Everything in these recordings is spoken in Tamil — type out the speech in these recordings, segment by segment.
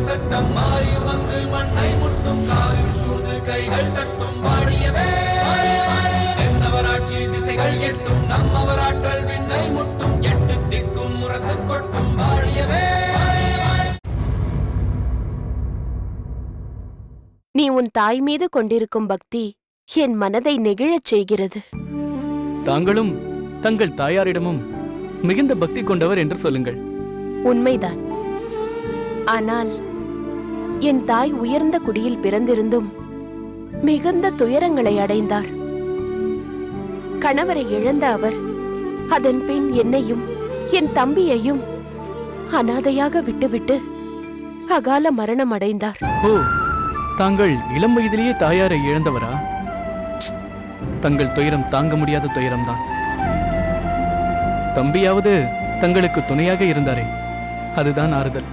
சட்டம் மாறி வந்து மண்ணை முட்டும் காலில் சூழ்ந்து கைகள் தட்டும் வாழியவே தென்னவராட்சி திசைகள் எட்டும் நம்மவராற்றல் விண்ணை முட்டும் எட்டு திக்கும் முரசு கொட்டும் வாழியவே. நீ உன் தாய் மீது கொண்டிருக்கும் பக்தி என் மனதை நெகிழச் செய்கிறது. தாங்களும் தங்கள் தாயாரிடமும் மிகுந்த பக்தி கொண்டவர் என்று சொல்லுங்கள். உண்மைதான். ஆனால் என் தாய் உயர்ந்த குடியில் பிறந்திருந்தும் மிகுந்த துயரங்களை அடைந்தார். கணவரை இழந்த அவர் அதன் பின் என்னையும் என் தம்பியையும் அனாதையாக விட்டுவிட்டு அகால மரணம் அடைந்தார். ஓ, தாங்கள் இளம் வயதிலேயே தாயாரை இழந்தவரா? தங்கள் துயரம் தாங்க முடியாத துயரம்தான். தம்பியாவது தங்களுக்கு துணையாக இருந்தாரே, அதுதான் ஆறுதல்.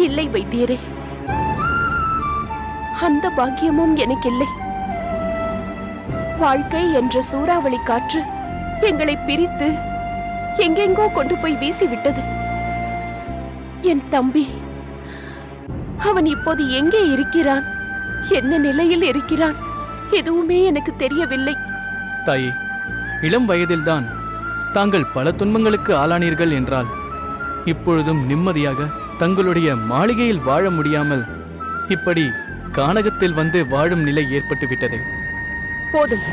இல்லை வைத்தியரே, அந்த பாக்கியமும் எனக்கில்லை. வாழ்க்கை என்ற சூறாவளி காற்று எங்களை பிரித்து எங்கெங்கோ கொண்டு போய் வீசிவிட்டது. என் தம்பி, அவன் இப்போது எங்கே இருக்கிறான், என்ன நிலையில் இருக்கிறான், எதுவுமே எனக்கு தெரியவில்லை. தாயே, இளம் வயதில்தான் தாங்கள் பல துன்பங்களுக்கு ஆளானீர்கள் என்றால் இப்பொழுதும் நிம்மதியாக தங்களுடைய மாளிகையில் வாழ முடியாமல் இப்படி கானகத்தில் வந்து வாழும் நிலை ஏற்பட்டு விட்டதே. போதும்,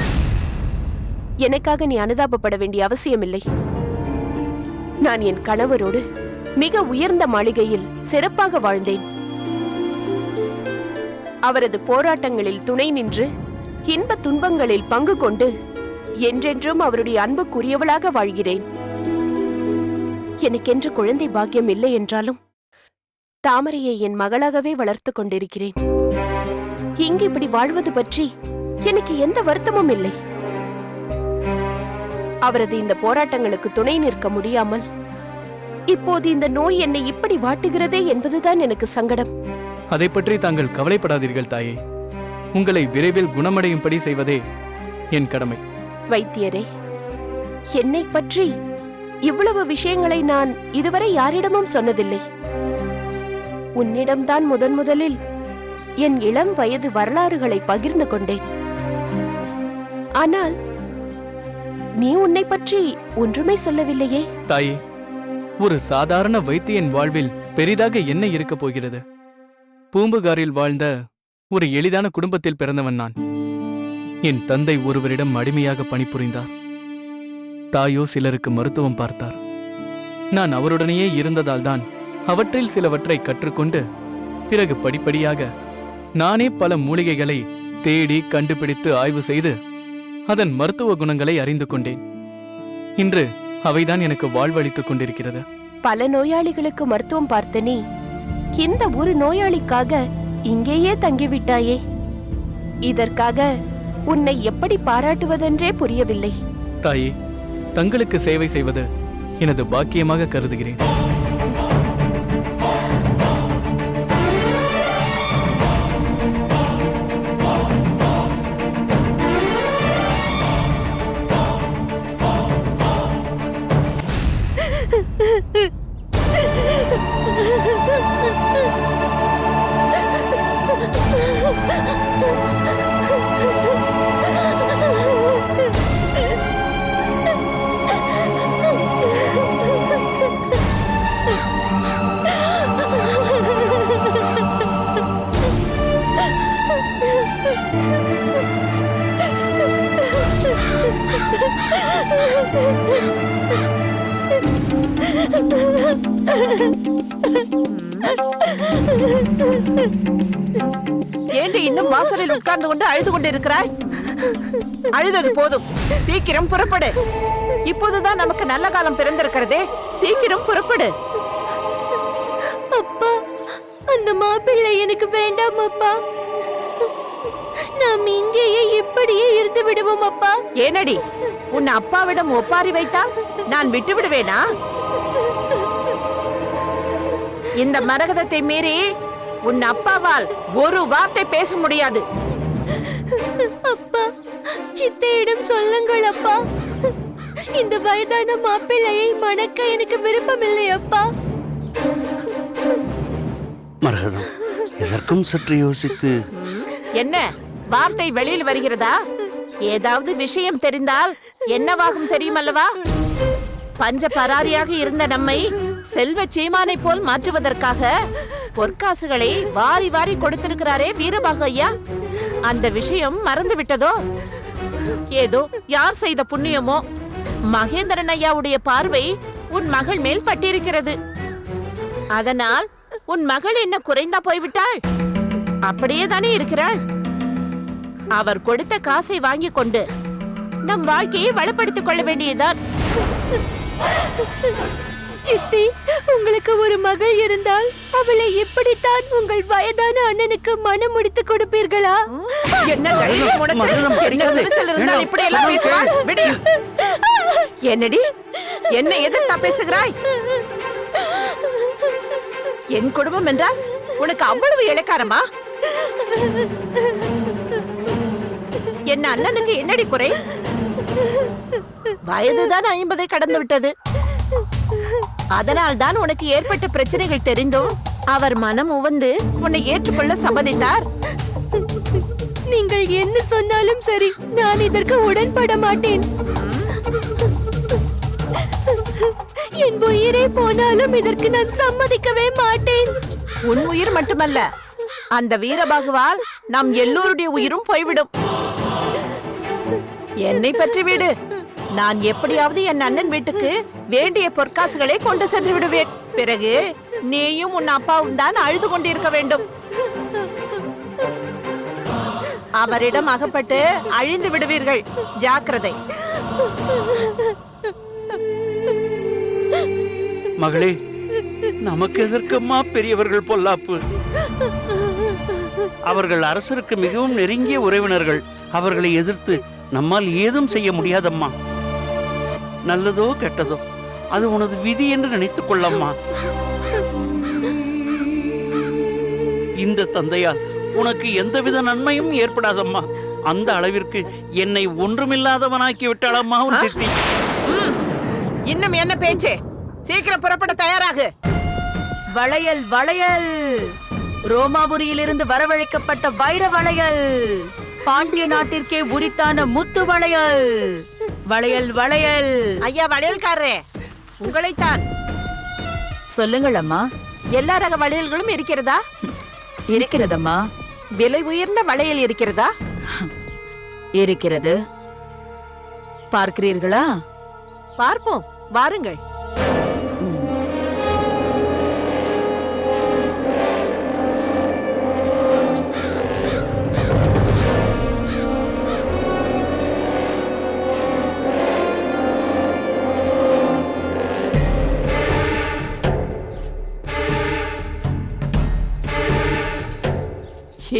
எனக்காக நீ அனுதாபப்பட வேண்டிய அவசியமில்லை. நான் என் கணவரோடு மிக உயர்ந்த மாளிகையில் சிறப்பாக வாழ்ந்தேன். அவரது போராட்டங்களில் துணை நின்று இன்ப துன்பங்களில் பங்கு கொண்டு என்றென்றும் அவருடைய அன்புக்குரியவளாக வாழ்கிறேன். எனக்கென்று குழந்தை பாக்கியம் இல்லை என்றாலும் தாமரையை என் மகளாகவே வளர்த்து கொண்டிருக்கிறேன். இங்கு இப்படி வாழ்வது பற்றி எனக்கு எந்த வருத்தமும் இல்லை. அவரது இந்த போராட்டங்களுக்கு துணை நிற்க முடியாமல் இப்போது இந்த நோய் என்னை இப்படி வாட்டுகிறதே என்பதுதான் எனக்கு சங்கடம். அதை பற்றி தாங்கள் கவலைப்படாதீர்கள் தாயே. உங்களை விரைவில் குணமடையும்படி செய்வதே என் கடமை. வைத்தியரே, என்னை பற்றி இவ்வளவு விஷயங்களை நான் இதுவரை யாரிடமும் சொன்னதில்லை. உன்னிடம்தான் முதலில் என் இளம் வயது வரலாறுகளை பகிர்ந்து கொண்டேன். ஆனால் நீ உன்னை பற்றி ஒன்றுமே சொல்லவில்லையே. தாயே, ஒரு சாதாரண வைத்தியன் வாழ்வில் பெரிதாக என்ன இருக்கப் போகிறது? பூம்புகாரில் வாழ்ந்த ஒரு எளிதான குடும்பத்தில் பிறந்தவன் நான். என் தந்தை ஒருவரிடம் அடிமையாக பணிபுரிந்தார். தாயோ சிலருக்கு மருத்துவம் பார்த்தார். நான் அவருடனேயே இருந்ததால் தான் அவற்றில் சிலவற்றை கற்றுக்கொண்டு பிறகு படிப்படியாக நானே பல மூலிகைகளை தேடி கண்டுபிடித்து ஆய்வு செய்து அதன் மருத்துவ குணங்களை அறிந்து கொண்டேன். இன்று அவைதான் எனக்கு வாழ்வளித்துக் கொண்டிருக்கிறது. பல நோயாளிகளுக்கு மருத்துவம் பார்த்த நீ இந்த ஒரு நோயாளிக்காக இங்கேயே தங்கிவிட்டாயே. இதற்காக உன்னை எப்படி பாராட்டுவதென்றே புரியவில்லை. தாயே, தங்களுக்கு சேவை செய்வது எனது பாக்கியமாக கருதுகிறேன். ஏண்டி இன்னும் வாசலில் உட்கார்ந்து கொண்டு அழுது கொண்டு இருக்கிறாய்? அழுதது போதும், சீக்கிரம் புறப்படு. இப்போதுதான் நமக்கு நல்ல காலம் பிறந்திருக்கிறதே, சீக்கிரம் புறப்படு. அப்பா, அந்த மாப்பிள்ளை எனக்கு வேண்டாம் அப்பா. நாம் இங்கேயே இப்படியே இருந்து விடுவோம் அப்பா. ஏனடி, உன் அப்பாவிடம் ஒப்பாரி வைத்தால் நான் விட்டு விடுவேனா? இந்த மரகதத்தை மீறி உன் அப்பாவால் ஒரு வார்த்தை பேச முடியாது. அப்பா, சித்தையிடம் சொல்லுங்கள் அப்பா. இந்த வயதான மாப்பிள்ளையை மணக்க எனக்கு விருப்பமில்லை அப்பா. மரகதம், எதற்கும் சற்று யோசித்து. என்ன வார்த்தை வெளியில் வருகிறதா? ஏதாவது விஷயம் தெரிந்தால் என்னவாகும் தெரியுமல்லவா? பஞ்ச பராரியாக இருந்த நம்மை செல்வ சீமானை போல் மாற்றுவதற்காக பொற்காசுகளை வாரி வாரி கொடுத்திருக்கிறாரே வீரபாகு ஐயா, அந்த விஷயம் மறந்து விட்டதோ? ஏதோ யார் செய்த புண்ணியமோ மகேந்திரன் ஐயாவுடைய பார்வை உன் மகள் மேல் பட்டிருக்கிறது. அதனால் உன் மகள் என்ன குறைந்தா போய்விட்டாள்? அப்படியே தானே இருக்கிறாள். அவர் கொடுத்த காசை வாங்கிக் கொண்டு நம் வாழ்க்கையை வளப்படுத்திக் கொள்ள வேண்டியதுதான். சித்தி, உங்களுக்கு ஒரு மகள் இருந்தால் அவளை இப்படித்தான் உங்கள் வயதான அண்ணனுக்கு மனம் முடித்து கொடுப்பீர்களா? என்ன தைரியம் உனக்கு? என்ன துணிச்சல் இருந்தால் இப்படி எல்லாம் பேசுவாய்? விடு. என்னடி, என்ன எதிர்த்தா பேசுகிறாய்? என் குடும்பம் என்றால் உனக்கு அவ்வளவு இளக்காரமா? என்ன அண்ணனுக்கு என்னடி குறை? வயதுதான் 50 கடந்து விட்டது. அதனால் தான் உனக்கு ஏற்பட்ட பிரச்சனைகள் தெரிந்தும் அவர் மனம் உவந்து உன்னை ஏற்றுக்கொள்ள சம்மதித்தார். நீங்கள் என்ன சொன்னாலும் சரி, நான் இதற்கு உடன்பட மாட்டேன். என் உயிரே போனாலும் இதற்கு நான் சம்மதிக்கவே மாட்டேன். உன் உயிர் மட்டுமல்ல, அந்த வீரபாகுவால் நம் எல்லோருடைய உயிரும் போய்விடும். என்னை பற்றி விடு. நான் எப்படியாவது என் அண்ணன் வீட்டுக்கு வேண்டிய பொற்காசுகளை கொண்டு சென்று விடுவேன். பிறகு நீயும் உன் அப்பாவும் தான் அழுது கொண்டிருக்க வேண்டும். அவரிடம் அகப்பட்டு அழிந்து விடுவீர்கள். ஜாக்கிரதை. மகளே, நமக்கு எதற்கம்மா பெரியவர்கள் பொல்லாப்பு? அவர்கள் அரசருக்கு மிகவும் நெருங்கிய உறவினர்கள். அவர்களை எதிர்த்து நம்மால் ஏதும் செய்ய முடியாதம்மா. நல்லதோ கெட்டதோ அது உனது விதி என்று நினைத்துக் கொள்ளம்மா. இந்த தந்தையால் உனக்கு எந்தவித நன்மையும் ஏற்படாதம்மா. அந்த அளவிற்கு என்னை ஒன்றுமில்லாதவனாக்கி விட்டாளம்மா உன் சித்தி. இன்னும் என்ன பேச்சு? சீக்கிரம் புறப்பட தயாராகு. வளையல் வளையல், ரோமாபுரியிலிருந்து வரவழைக்கப்பட்ட வைர வளையல், பாண்டிய நாட்டிற்கே உரித்தான முத்து வளையல். வளையல் வளையல். ஐயா வளையல்காரரே, உங்களைத்தான். சொல்லுங்கள் அம்மா. எல்லா ரக வளையல்களும் இருக்கிறதா? இருக்கிறதம்மா. விலை உயர்ந்த வளையல் இருக்கிறதா? இருக்கிறது. பார்க்கிறீர்களா? பார்ப்போம், வாருங்கள்.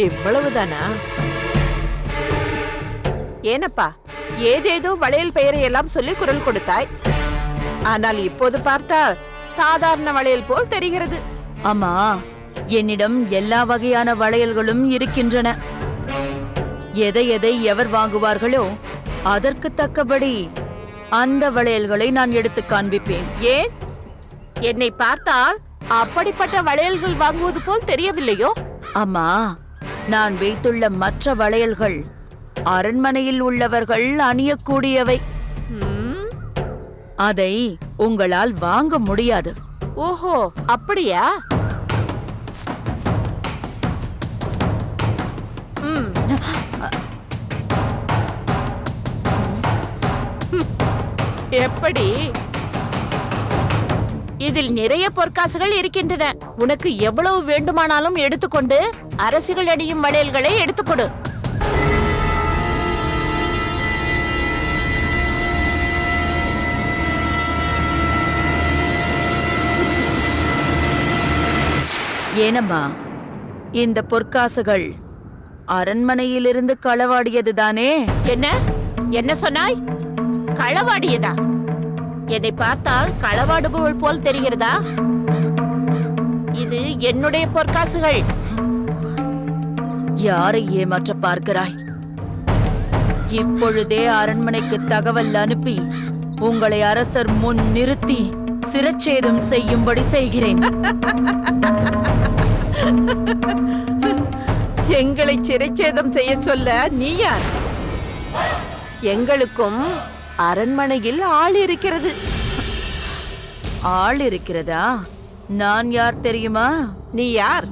இவ்வளவுதானா? ஏனப்பா, ஏதேதோ வளையல் பெயரை எல்லாம் சொல்லி குரல் கொடுத்தாய். ஆனால் இப்போது பார்த்தால் சாதாரண வளையல் போல் தெரிகிறது. அம்மா, என்னிடம் எல்லா வகையான வளையல்களும் இருக்கின்றன. எதை எதை எவர் வாங்குவார்களோ அதற்கு தக்கபடி அந்த வளையல்களை நான் எடுத்து காண்பிப்பேன். ஏன், என்னை பார்த்தால் அப்படிப்பட்ட வளையல்கள் வாங்குவது போல் தெரியவில்லையோ? அம்மா, நான் வைத்துள்ள மற்ற வளையல்கள் அரண்மனையில் உள்ளவர்கள் அணியக்கூடியவை. அதை உங்களால் வாங்க முடியாது. ஓஹோ, அப்படியா? எப்படி? இதில் நிறைய பொற்காசுகள் இருக்கின்றன. உனக்கு எவ்வளவு வேண்டுமானாலும் எடுத்துக்கொண்டு அரசிகள் அணியும் வளையல்களை எடுத்துக்கொடு. ஏனம்மா, இந்த பொற்காசுகள் அரண்மனையிலிருந்து களவாடியதுதானே? என்ன என்ன சொன்னாய்? களவாடியதா? என்னை பார்த்தால் களவாடுபவள் போல் தெரிகிறதா? இது என்னுடைய பொற்காசுகள். யாரை ஏமாற்ற பார்க்கிறாய்? இப்பொழுதே அரண்மனைக்கு தகவல் அனுப்பி உங்களை அரசர் முன் நிறுத்தி சிரச்சேதம் செய்யும்படி செய்கிறேன். எங்களை சிறைச்சேதம் செய்ய சொல்ல நீ யார்? எங்களுக்கும் அரண்மனையில் ஆள் இருக்கிறது. ஆள் இருக்கிறதா? நான் யார் தெரியுமா? நீ யார்?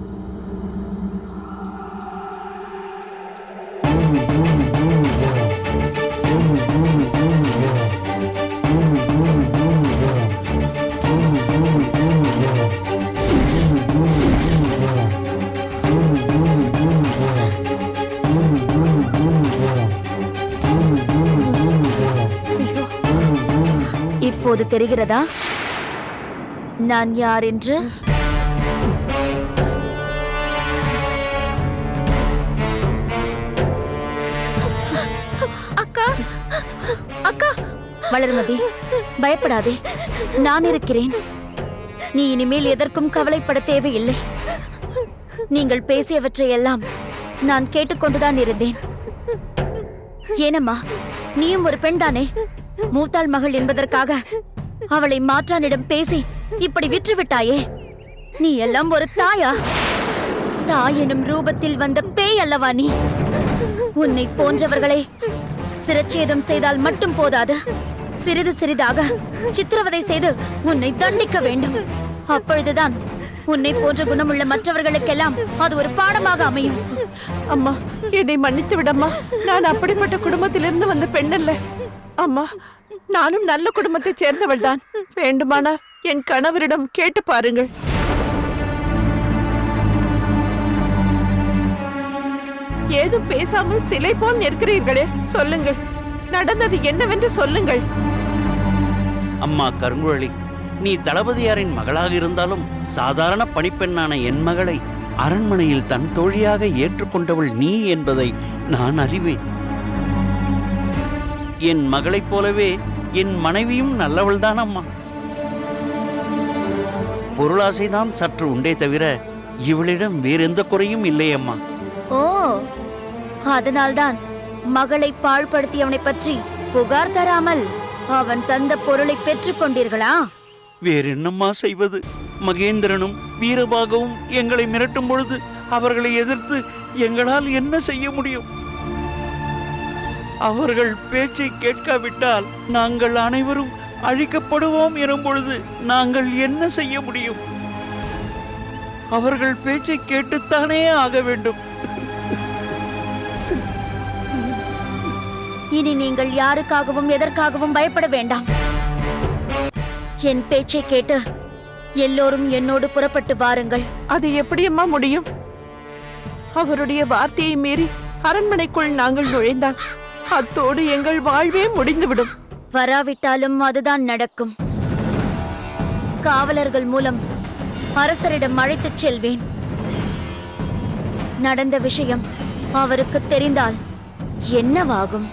இப்போது தெரிகிறதா நான் யார் என்று? அக்கா அக்கா வளர்மதி, பயப்படாதே, நான் இருக்கிறேன். நீ இனிமேல் எதற்கும் கவலைப்பட தேவையில்லை. நீங்கள் பேசியவற்றையெல்லாம் நான் கேட்டுக்கொண்டுதான் இருந்தேன். ஏனம்மா, நீயும் ஒரு பெண்தானே? மூத்தாள் மகள் என்பதற்காக அவளை மாற்றானிடம் பேசி இப்படி விற்றுவிட்டாயே. நீ எல்லாம் ஒரு தாயா? தாய் எனும் ரூபத்தில் வந்த பேய் அல்லவா நீ? உன்னை போன்றவர்களை சிரச்சேதம் செய்தால் மட்டும் போதாது, சிறிது சிறிதாக சித்திரவதை செய்து உன்னை தண்டிக்க வேண்டும். அப்பொழுதுதான் உன்னை போன்ற குணமுள்ள மற்றவர்களுக்கெல்லாம் அது ஒரு பாடமாக அமையும். அம்மா, என்னை மன்னித்து விடம்மா. நான் அப்படிப்பட்ட குடும்பத்திலிருந்து வந்த பெண் அல்ல. அம்மா, நானும் நல்ல குடும்பத்தை சேர்ந்தவள் தான். வேண்டுமானால் என் கணவரிடம் கேட்டு பாருங்கள். ஏதும் பேசாமல் சிலை போல் நிற்கிறீர்களே, சொல்லுங்கள், நடந்தது என்னவென்று சொல்லுங்கள். அம்மா கருங்குழலி, நீ தளபதியாரின் மகளாக இருந்தாலும் சாதாரண பணிப்பெண்ணான என் மகளை அரண்மனையில் தன் தோழியாக ஏற்றுக்கொண்டவள் நீ என்பதை நான் அறிவேன். என் மகளைப் போலவே என் மனைவியும் நல்லவள்தான் அம்மா. பொருளாசைதான் சற்று உண்டே தவிர இவளிடம் வேறெந்த குறையும் இல்லை அம்மா. ஓ, அதனால்தான் மகளை பாழ்படுத்தியவனை பற்றி புகார் தராமல் அவன் தந்த பொருளை பெற்றுக் கொண்டீர்களா? வேறென்னம்மா செய்வது? மகேந்திரனும் வீரபாகவும் எங்களை மிரட்டும் பொழுது அவர்களை எதிர்த்து எங்களால் என்ன செய்ய முடியும்? அவர்கள் பேச்சை கேட்காவிட்டால் நாங்கள் அனைவரும் அழிக்கப்படுவோம் எனும் பொழுது நாங்கள் என்ன செய்ய முடியும்? அவர்கள் பேச்சை கேட்டுத்தானே ஆக வேண்டும். இனி நீங்கள் யாருக்காகவும் எதற்காகவும் பயப்பட வேண்டாம். என் பேச்சை கேட்டு எல்லோரும் என்னோடு புறப்பட்டு வாருங்கள். அது எப்படியம்மா முடியும்? அவருடைய வார்த்தையை மீறி அரண்மனைக்குள் நாங்கள் நுழைந்தால் அத்தோடு எங்கள் வாழ்வே முடிந்துவிடும். வராவிட்டாலும் அதுதான் நடக்கும். காவலர்கள் மூலம் அரசரிடம் அழைத்துச் செல்வேன். நடந்த விஷயம் அவருக்கு தெரிந்தால் என்னவாகும்?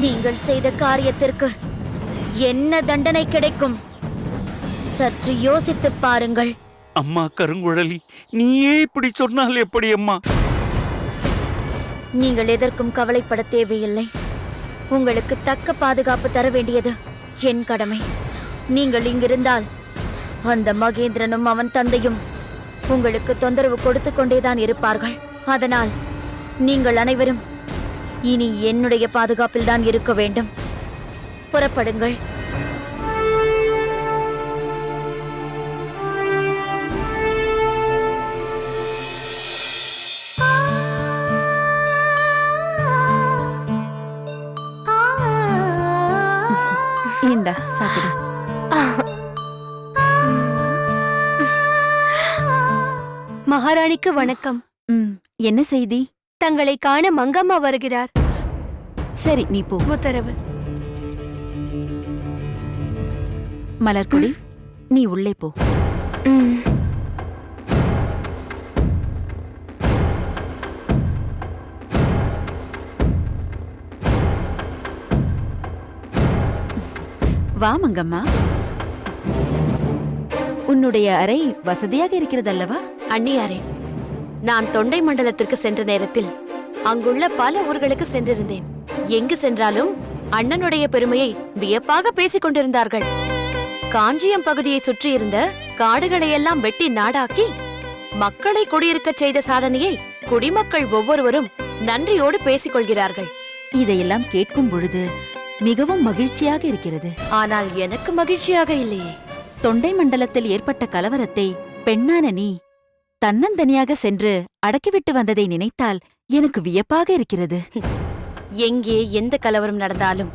நீங்கள் செய்த காரியத்திற்கு என்ன தண்டனை கிடைக்கும்? சற்று யோசித்துப் பாருங்கள். அம்மா கருங்குழலி, நீயே இப்படி சொன்னால் எப்படி அம்மா? நீங்கள் எதற்கும் கவலைப்பட தேவையில்லை. உங்களுக்கு தக்க பாதுகாப்பு தர வேண்டியது என் கடமை. நீங்கள் இங்கிருந்தால் அந்த மகேந்திரனும் அவன் தந்தையும் உங்களுக்கு தொந்தரவு கொடுத்து கொண்டேதான் இருப்பார்கள். அதனால் நீங்கள் அனைவரும் இனி என்னுடைய பாதுகாப்பில் தான் இருக்க வேண்டும். புறப்படுங்கள். இந்தா சாப்பிடு. மகாராணிக்கு வணக்கம். என்ன செய்தி? தங்களை காண மங்கம்மா வருகிறார். சரி, நீ போ. உத்தரவு. மலர்கொடி, நீ உள்ளே போ. வா மங்கம்மா. உன்னுடைய அறை வசதியாக இருக்கிறதல்லவா? அண்ணியாரே, நான் தொண்டை மண்டலத்திற்கு சென்ற நேரத்தில் அங்குள்ள பல ஊர்களுக்கு சென்றிருந்தேன். எங்கு சென்றாலும் அண்ணனுடைய பெருமையை வியப்பாக பேசிக் கொண்டிருந்தார்கள். காஞ்சியம் பகுதியை சுற்றியிருந்த காடுகளையெல்லாம் வெட்டி நாடாக்கி மக்களை குடியிருக்கச் செய்த சாதனையை குடிமக்கள் ஒவ்வொருவரும் நன்றியோடு பேசிக் கொள்கிறார்கள். இதையெல்லாம் கேட்கும் பொழுது மிகவும் மகிழ்ச்சியாக இருக்கிறது. ஆனால் எனக்கு மகிழ்ச்சியாக இல்லையே. தொண்டை மண்டலத்தில் ஏற்பட்ட கலவரத்தை பெண்ணான நீ தன்னந்தனியாக சென்று அடக்கிவிட்டு வந்ததை நினைத்தால் எனக்கு வியப்பாக இருக்கிறது. எங்கே எந்த கலவரம் நடந்தாலும்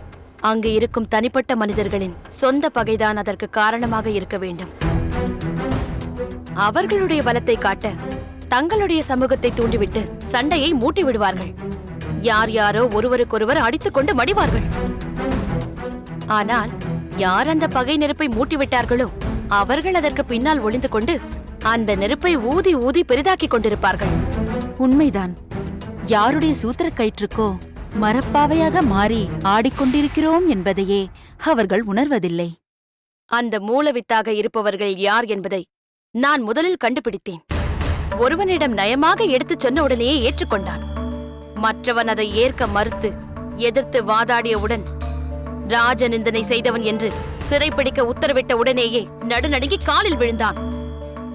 அங்கு இருக்கும் தனிப்பட்ட மனிதர்களின் சொந்த பகைதான் அதற்கு காரணமாக இருக்க வேண்டும். அவர்களுடைய பலத்தை காட்ட தங்களுடைய சமூகத்தை தூண்டிவிட்டு சண்டையை மூட்டி விடுவார்கள். யார் யாரோ ஒருவருக்கொருவர் அடித்துக் கொண்டு மடிவார்கள். ஆனால் யார் அந்த பகை நெருப்பை மூட்டிவிட்டார்களோ அவர்கள் அதற்கு பின்னால் ஒளிந்து கொண்டு அந்த நெருப்பை ஊதி ஊதி பெரிதாக்கிக் கொண்டிருப்பார்கள். உண்மைதான். யாருடைய சூத்திர கயிற்றுக்கோ மரப்பாவையாக மாறி ஆடிக்கொண்டிருக்கிறோம் என்பதையே அவர்கள் உணர்வதில்லை. அந்த மூலவித்தாக இருப்பவர்கள் யார் என்பதை நான் முதலில் கண்டுபிடித்தேன். ஒருவனிடம் நயமாக எடுத்துச் சொன்ன உடனேயே ஏற்றுக்கொண்டான். மற்றவன் அதை ஏற்க மறுத்து எதிர்த்து வாதாடியவுடன் ராஜநிந்தனை செய்தவன் என்று சிறைப்பிடிக்க உத்தரவிட்ட உடனேயே நடுநடுங்கி காலில் விழுந்தான்.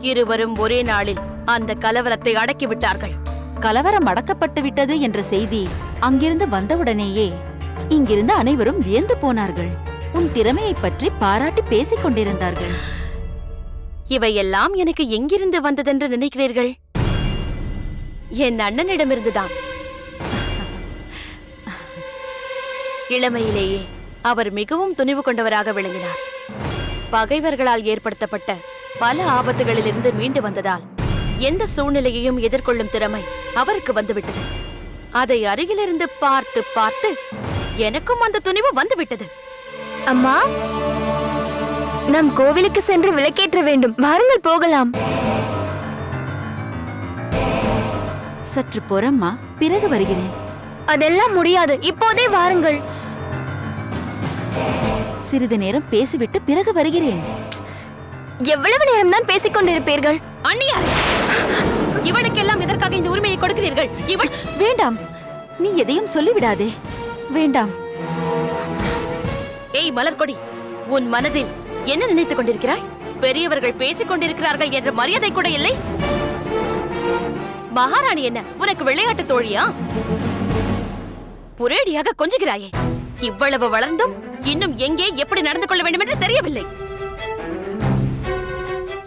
இருவரும் ஒரே நாளில் அந்த கலவரத்தை அடக்கிவிட்டார்கள். கலவரம் அடக்கப்பட்டு விட்டது என்ற செய்தி அங்கிருந்து வந்தவுடனேயே இங்கிருந்து அனைவரும் வியந்து போனார்கள். உன் திறமையைப் பற்றி பாராட்டி பேசிக் கொண்டிருந்தார்கள். இவையெல்லாம் எனக்கு எங்கிருந்து வந்ததென்று நினைக்கிறீர்கள்? என் அண்ணனிடமிருந்துதான். இளமையிலேயே அவர் மிகவும் துணிவு கொண்டவராக விளங்கினார். பகைவர்களால் ஏற்படுத்தப்பட்ட பல ஆபத்துகளிலிருந்து மீண்டு வந்ததால் எந்த சூழ்நிலையையும் எதிர்கொள்ளும் திறமை அவருக்கு வந்துவிட்டது. அதை அருகிலிருந்து பார்த்து பார்த்து எனக்கும் அந்த துணிவு வந்துவிட்டது. அம்மா, நம் கோவிலுக்கு சென்று விளக்கேற்ற வேண்டும். வாருங்கள் போகலாம். சற்று பொறம்மா, பிறகு வருகிறேன். அதெல்லாம் முடியாது, இப்போதே வாருங்கள். சிறிது நேரம் பேசிவிட்டு பிறகு வருகிறேன். எவ்வளவு நேரம் தான் பேசிக் கொண்டிருப்பீர்கள்? அண்ணியாரே, இவளுக்கெல்லாம் எதற்காக இந்த உரிமையை கொடுக்கிறீர்கள்? இவள் வேண்டாம், நீ எதையும் சொல்லிவிடாதே. வேண்டாம். ஏய் மலர்கொடி, உன் மனதில் என்ன நினைத்துக் கொண்டிருக்கிறாய்? பெரியவர்கள் பேசிக் கொண்டிருக்கிறார்கள் என்ற மரியாதை கூட இல்லை. மகாராணி என்ன உனக்கு விளையாட்டு தோழியா? புரேடியாக கொஞ்சுகிறாயே. இவ்வளவு வளர்ந்தும் இன்னும் எங்கே எப்படி நடந்து கொள்ள வேண்டும் என்று தெரியவில்லை.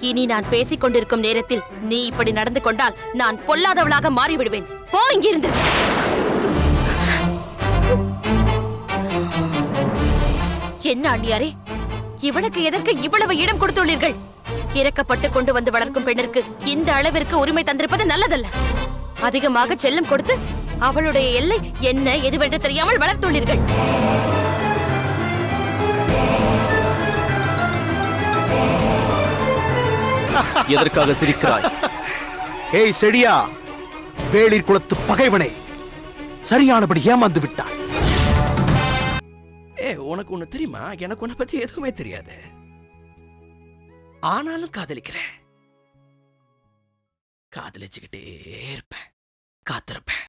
இனி நான் பேசிக் கொண்டிருக்கும் நேரத்தில் நீ இப்படி நடந்து கொண்டால் நான் பொல்லாதவளாக மாறிவிடுவேன். போ இங்கிருந்து. என்ன அண்ணியாரே, இவளுக்கு எதற்கு இவ்வளவு இடம் கொடுத்துள்ளீர்கள்? இறக்கப்பட்டு கொண்டு வந்து வளர்க்கும் பெண்ணிற்கு இந்த அளவிற்கு உரிமை தந்திருப்பது நல்லதல்ல. அதிகமாக செல்லம் கொடுத்து அவளுடைய எல்லை என்ன எதுவென்று தெரியாமல் வளர்த்துள்ளீர்கள். எதற்காக சிரிக்கிறாய்? ஏய் செடியா, வேளிர் குலத்து பகைவனை சரியானபடி ஏமாந்து விட்டாய். உனக்கு ஒண்ணு தெரியுமா? எனக்கு உன்னை பத்தி எதுவுமே தெரியாது. ஆனாலும் காதலிக்கிறேன். காதலிச்சுக்கிட்டே இருப்பேன், காத்திருப்பேன்.